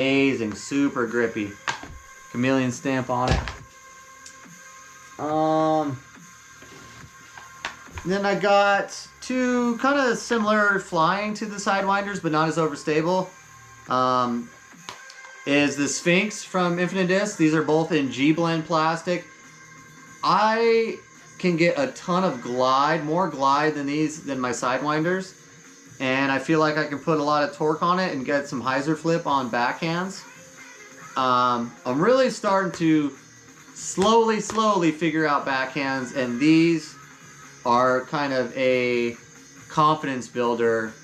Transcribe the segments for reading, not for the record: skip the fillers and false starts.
Amazing, super grippy. Chameleon stamp on it. Then I got two kind of similar flying to the Sidewinders, but not as overstable. Is the Sphinx from Infinite Disc. These are both in G-blend plastic. I can get a ton of glide, more glide than my Sidewinders. And I feel like I can put a lot of torque on it and get some hyzer flip on backhands. I'm really starting to slowly figure out backhands, and these are kind of a confidence builder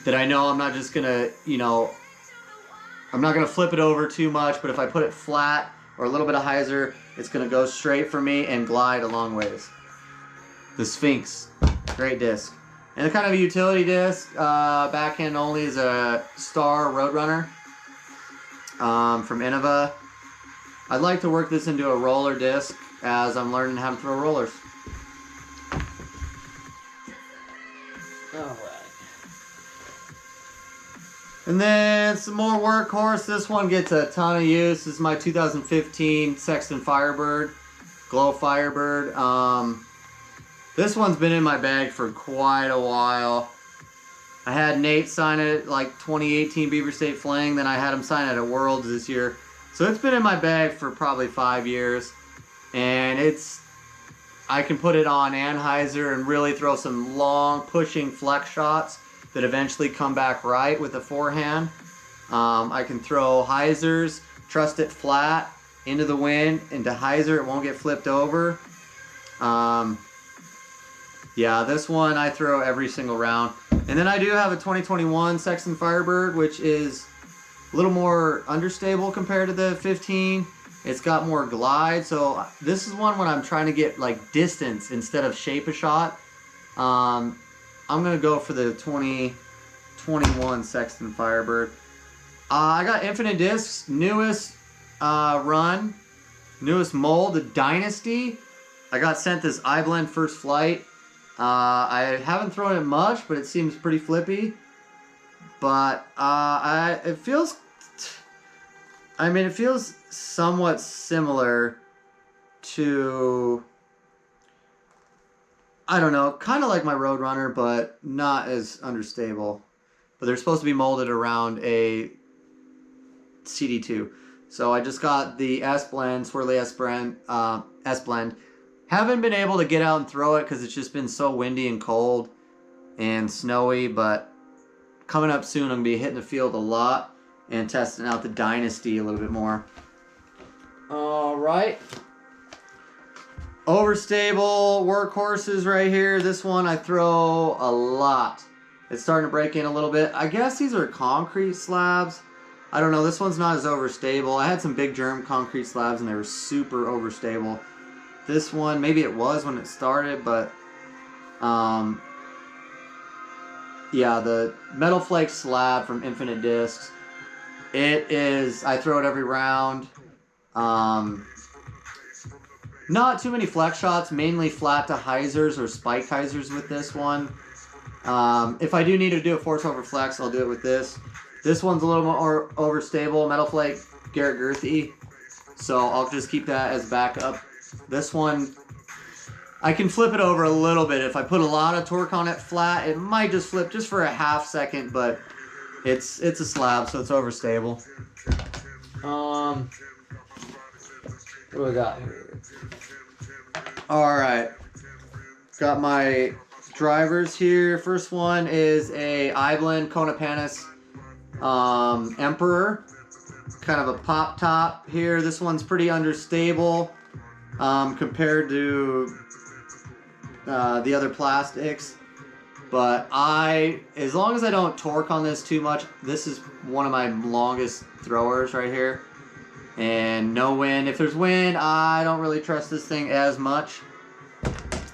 that I know I'm not just gonna, I'm not gonna flip it over too much, but if I put it flat or a little bit of hyzer, it's gonna go straight for me and glide a long ways. The Sphinx, great disc. And kind of a utility disc, backhand only, is a Star Roadrunner from Innova. I'd like to work this into a roller disc as I'm learning how to throw rollers. Alright. And then some more workhorse. This one gets a ton of use. This is my 2015 Sexton Firebird, Glow Firebird. This one's been in my bag for quite a while. I had Nate sign it like 2018 Beaver State Fling, then I had him sign it at Worlds this year. So it's been in my bag for probably 5 years. And I can put it on anhyzer and really throw some long pushing flex shots that eventually come back right with the forehand. I can throw hyzers, trust it flat, into the wind, into hyzer, it won't get flipped over. Yeah, this one I throw every single round. And then I do have a 2021 Sexton Firebird, which is a little more understable compared to the 15. It's got more glide, so this is one when I'm trying to get like distance instead of shape a shot. I'm gonna go for the 2021 Sexton Firebird. I got Infinite Discs, newest run, newest mold, the Dynasty. I got sent this iBlend First Flight. I haven't thrown it much, but it seems pretty flippy. But it feels somewhat similar to, I don't know, kind of like my Roadrunner, but not as understable. But they're supposed to be molded around a CD2. So I just got the S-Blend, Swirly S-Blend. Haven't been able to get out and throw it because it's just been so windy and cold and snowy, but coming up soon I'm going to be hitting the field a lot and testing out the Dynasty a little bit more. Alright. Overstable workhorses right here. This one I throw a lot. It's starting to break in a little bit. I guess these are concrete slabs. I don't know. This one's not as overstable. I had some big germ concrete slabs and they were super overstable. This one, maybe it was when it started, but yeah, the Metal Flake slab from Infinite Discs. It is, I throw it every round. Not too many flex shots, mainly flat to hyzers or spike hyzers with this one. If I do need to do a force over flex, I'll do it with this. This one's a little more overstable, Metal Flake Garrett Girthy, so I'll just keep that as backup. This one, I can flip it over a little bit. If I put a lot of torque on it flat, it might just flip just for a half second, but it's a slab, so it's overstable. What do we got here? Alright. Got my drivers here. First one is a iBlend Kona Panis Emperor. Kind of a pop top here. This one's pretty understable compared to the other plastics. But as long as I don't torque on this too much, this is one of my longest throwers right here. And no wind. If there's wind, I don't really trust this thing as much.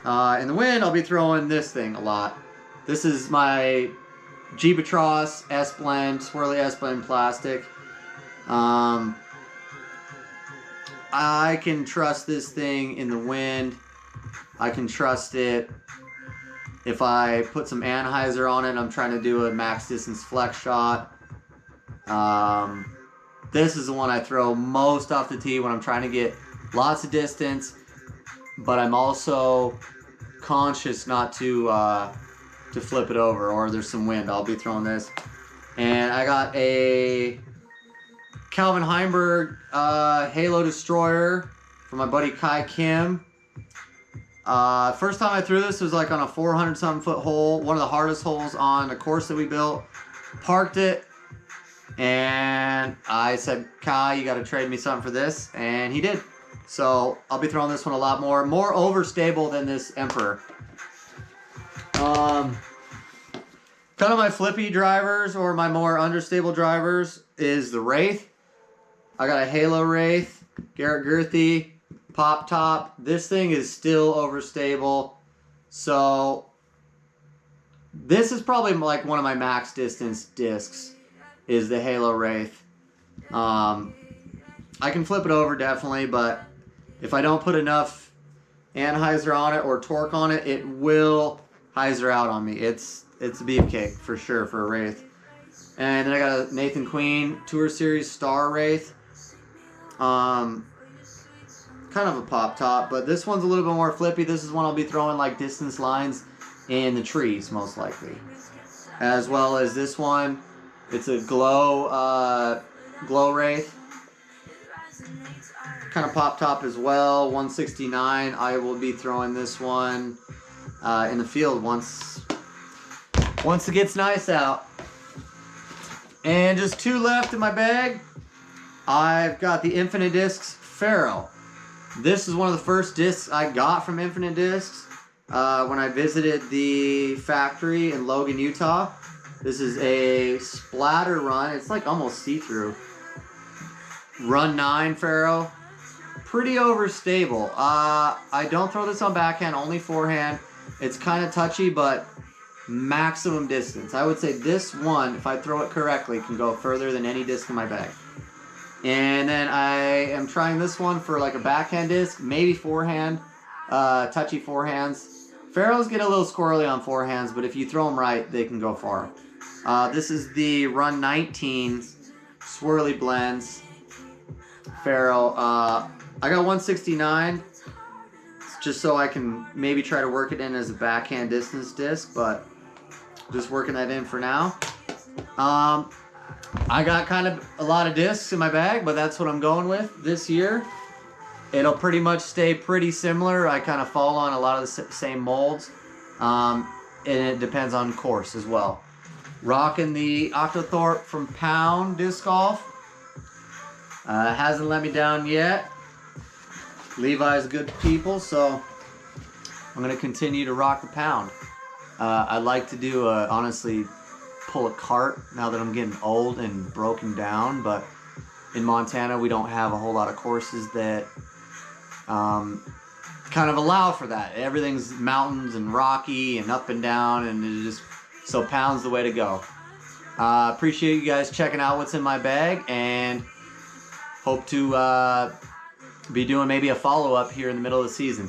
In the wind, I'll be throwing this thing a lot. This is my Jeepatros S-Blend, Swirly S-Blend plastic. I can trust this thing in the wind. I can trust it if I put some anhyzer on it. I'm trying to do a max distance flex shot. This is the one I throw most off the tee when I'm trying to get lots of distance, but I'm also conscious not to flip it over or there's some wind. I'll be throwing this. And I got a Calvin Heimberg Halo Destroyer from my buddy Kai Kim. First time I threw this was like on a 400 something foot hole, one of the hardest holes on the course that we built. Parked it, and I said, Kai, you got to trade me something for this, and he did. So I'll be throwing this one a lot more overstable than this Emperor. Kind of my flippy drivers or my more understable drivers is the Wraith. I got a Halo Wraith, Garrett Girthy, pop top. This thing is still overstable. So this is probably like one of my max distance discs is the Halo Wraith. I can flip it over definitely, but if I don't put enough anhyzer on it or torque on it, it will hyzer out on me. It's a beefcake for sure for a Wraith. And then I got a Nathan Queen Tour Series Star Wraith. Kind of a pop top, but this one's a little bit more flippy. This is one I'll be throwing like distance lines in the trees most likely. As well as this one, it's a glow Wraith. Kind of pop top as well, 169. I will be throwing this one in the field once it gets nice out. And just two left in my bag. I've got the Infinite Discs Pharaoh. This is one of the first discs I got from Infinite Discs when I visited the factory in Logan, Utah. This is a splatter run. It's like almost see-through. Run 9 Pharaoh. Pretty overstable. I don't throw this on backhand, only forehand. It's kind of touchy, but maximum distance. I would say this one, if I throw it correctly, can go further than any disc in my bag. And then I am trying this one for like a backhand disc, maybe forehand, touchy forehands. Pharaohs get a little squirrely on forehands, but if you throw them right, they can go far. This is the Run 19 Swirly Blends Pharaoh. I got 169, just so I can maybe try to work it in as a backhand distance disc, but just working that in for now. I got kind of a lot of discs in my bag, but that's what I'm going with this year. It'll pretty much stay pretty similar. I kind of fall on a lot of the same molds, and it depends on course as well. Rocking the Octothorpe from Pound Disc Golf. Hasn't let me down yet. Levi's good people, so I'm going to continue to rock the Pound. I'd like to do, honestly, pull a cart now that I'm getting old and broken down, but in Montana we don't have a whole lot of courses that kind of allow for that. Everything's mountains and rocky and up and down, and it's just so Pound's the way to go. Appreciate you guys checking out what's in my bag, and hope to be doing maybe a follow-up here in the middle of the season.